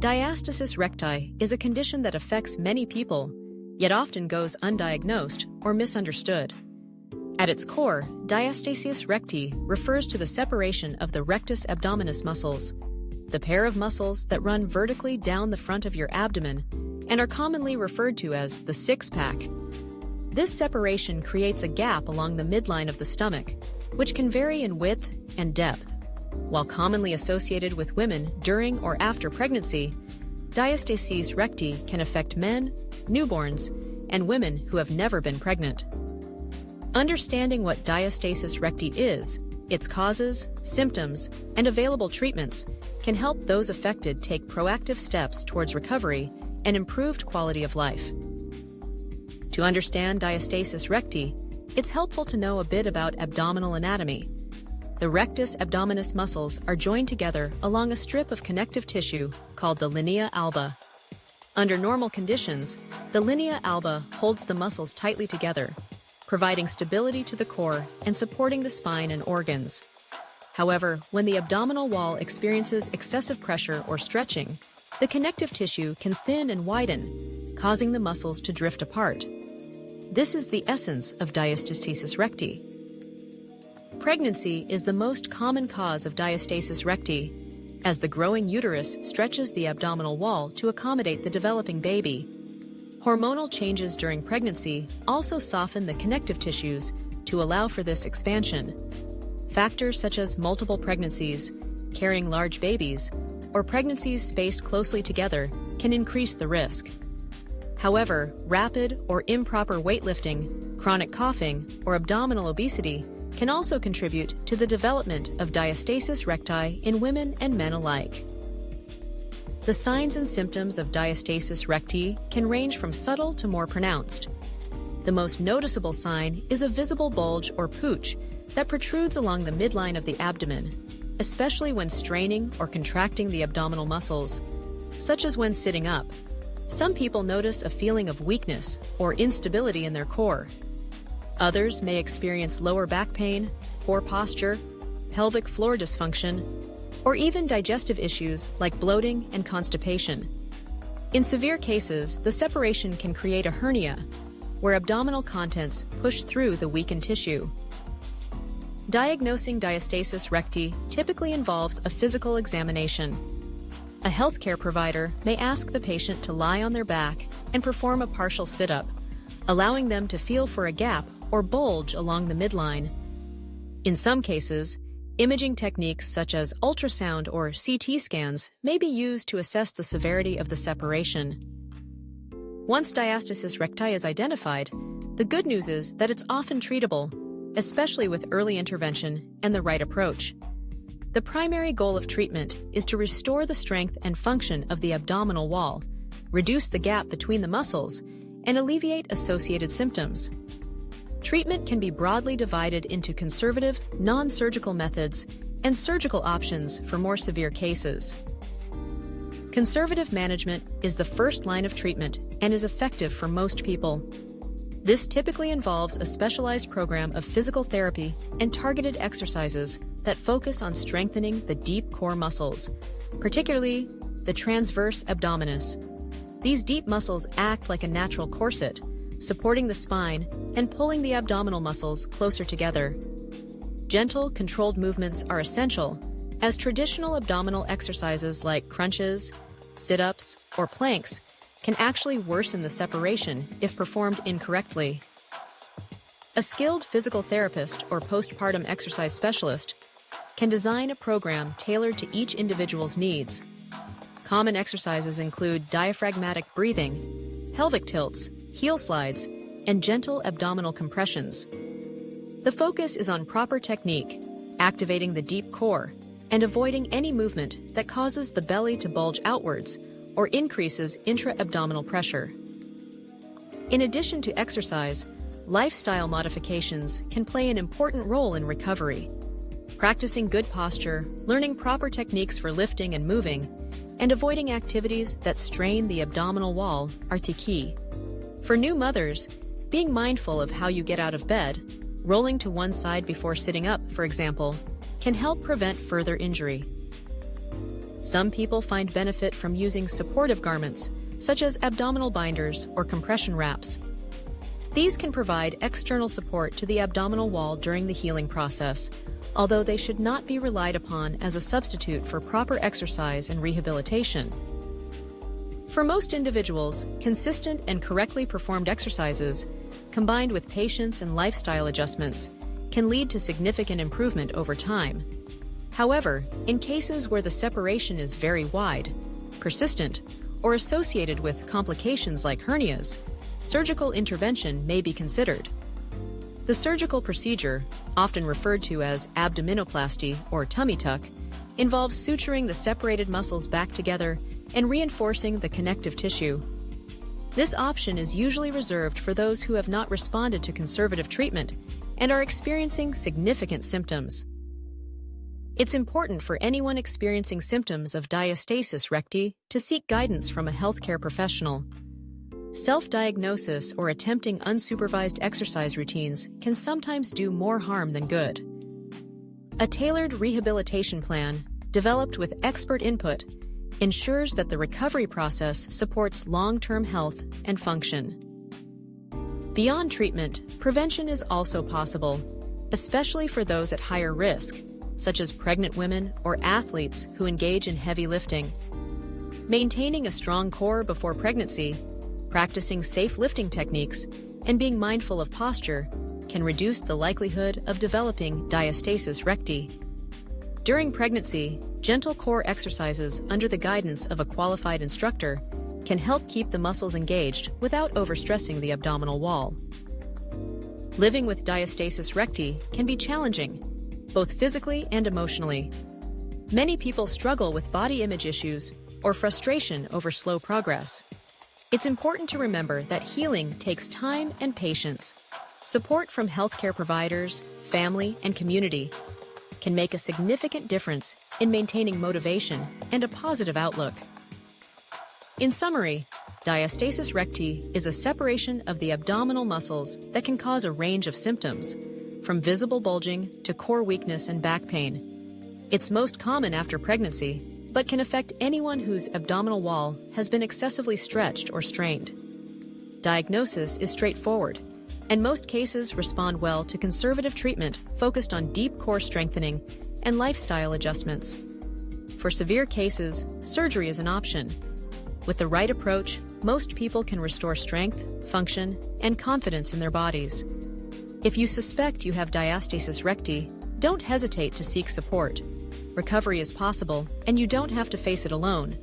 Diastasis recti is a condition that affects many people, yet often goes undiagnosed or misunderstood. At its core, diastasis recti refers to the separation of the rectus abdominis muscles, the pair of muscles that run vertically down the front of your abdomen and are commonly referred to as the six-pack. This separation creates a gap along the midline of the stomach, which can vary in width and depth. While commonly associated with women during or after pregnancy, diastasis recti can affect men, newborns, and women who have never been pregnant. Understanding what diastasis recti is, its causes, symptoms, and available treatments can help those affected take proactive steps towards recovery and improved quality of life. To understand diastasis recti, it's helpful to know a bit about abdominal anatomy. The rectus abdominis muscles are joined together along a strip of connective tissue called the linea alba. Under normal conditions, the linea alba holds the muscles tightly together, providing stability to the core and supporting the spine and organs. However, when the abdominal wall experiences excessive pressure or stretching, the connective tissue can thin and widen, causing the muscles to drift apart. This is the essence of diastasis recti. Pregnancy is the most common cause of diastasis recti, as the growing uterus stretches the abdominal wall to accommodate the developing baby. Hormonal changes during pregnancy also soften the connective tissues to allow for this expansion. Factors such as multiple pregnancies, carrying large babies, or pregnancies spaced closely together can increase the risk. However, rapid or improper weightlifting, chronic coughing, or abdominal obesity can also contribute to the development of diastasis recti in women and men alike. The signs and symptoms of diastasis recti can range from subtle to more pronounced. The most noticeable sign is a visible bulge or pooch that protrudes along the midline of the abdomen, especially when straining or contracting the abdominal muscles, such as when sitting up. Some people notice a feeling of weakness or instability in their core. Others may experience lower back pain, poor posture, pelvic floor dysfunction, or even digestive issues like bloating and constipation. In severe cases, the separation can create a hernia, where abdominal contents push through the weakened tissue. Diagnosing diastasis recti typically involves a physical examination. A healthcare provider may ask the patient to lie on their back and perform a partial sit-up, allowing them to feel for a gap or bulge along the midline. In some cases, imaging techniques such as ultrasound or CT scans may be used to assess the severity of the separation. Once diastasis recti is identified, the good news is that it's often treatable, especially with early intervention and the right approach. The primary goal of treatment is to restore the strength and function of the abdominal wall, reduce the gap between the muscles, and alleviate associated symptoms. Treatment can be broadly divided into conservative, non-surgical methods and surgical options for more severe cases. Conservative management is the first line of treatment and is effective for most people. This typically involves a specialized program of physical therapy and targeted exercises that focus on strengthening the deep core muscles, particularly the transverse abdominis. These deep muscles act like a natural corset, supporting the spine and pulling the abdominal muscles closer together. Gentle, controlled movements are essential, as traditional abdominal exercises like crunches, sit-ups, or planks can actually worsen the separation if performed incorrectly. A skilled physical therapist or postpartum exercise specialist can design a program tailored to each individual's needs. Common exercises include diaphragmatic breathing, pelvic tilts, heel slides, and gentle abdominal compressions. The focus is on proper technique, activating the deep core, and avoiding any movement that causes the belly to bulge outwards or increases intra-abdominal pressure. In addition to exercise, lifestyle modifications can play an important role in recovery. Practicing good posture, learning proper techniques for lifting and moving, and avoiding activities that strain the abdominal wall are the key. For new mothers, being mindful of how you get out of bed, rolling to one side before sitting up, for example, can help prevent further injury. Some people find benefit from using supportive garments, such as abdominal binders or compression wraps. These can provide external support to the abdominal wall during the healing process, although they should not be relied upon as a substitute for proper exercise and rehabilitation. For most individuals, consistent and correctly performed exercises, combined with patience and lifestyle adjustments, can lead to significant improvement over time. However, in cases where the separation is very wide, persistent, or associated with complications like hernias, surgical intervention may be considered. The surgical procedure, often referred to as abdominoplasty or tummy tuck, involves suturing the separated muscles back together and reinforcing the connective tissue. This option is usually reserved for those who have not responded to conservative treatment and are experiencing significant symptoms. It's important for anyone experiencing symptoms of diastasis recti to seek guidance from a healthcare professional. Self-diagnosis or attempting unsupervised exercise routines can sometimes do more harm than good. A tailored rehabilitation plan, developed with expert input, ensures that the recovery process supports long-term health and function. Beyond treatment, prevention is also possible, especially for those at higher risk, such as pregnant women or athletes who engage in heavy lifting. Maintaining a strong core before pregnancy, practicing safe lifting techniques, and being mindful of posture can reduce the likelihood of developing diastasis recti. During pregnancy, gentle core exercises under the guidance of a qualified instructor can help keep the muscles engaged without overstressing the abdominal wall. Living with diastasis recti can be challenging, both physically and emotionally. Many people struggle with body image issues or frustration over slow progress. It's important to remember that healing takes time and patience. Support from healthcare providers, family, and community can make a significant difference in maintaining motivation and a positive outlook. In summary, diastasis recti is a separation of the abdominal muscles that can cause a range of symptoms, from visible bulging to core weakness and back pain. It's most common after pregnancy, but can affect anyone whose abdominal wall has been excessively stretched or strained. Diagnosis is straightforward, and most cases respond well to conservative treatment focused on deep core strengthening and lifestyle adjustments. For severe cases, surgery is an option. With the right approach, most people can restore strength, function, and confidence in their bodies. If you suspect you have diastasis recti, don't hesitate to seek support. Recovery is possible, and you don't have to face it alone.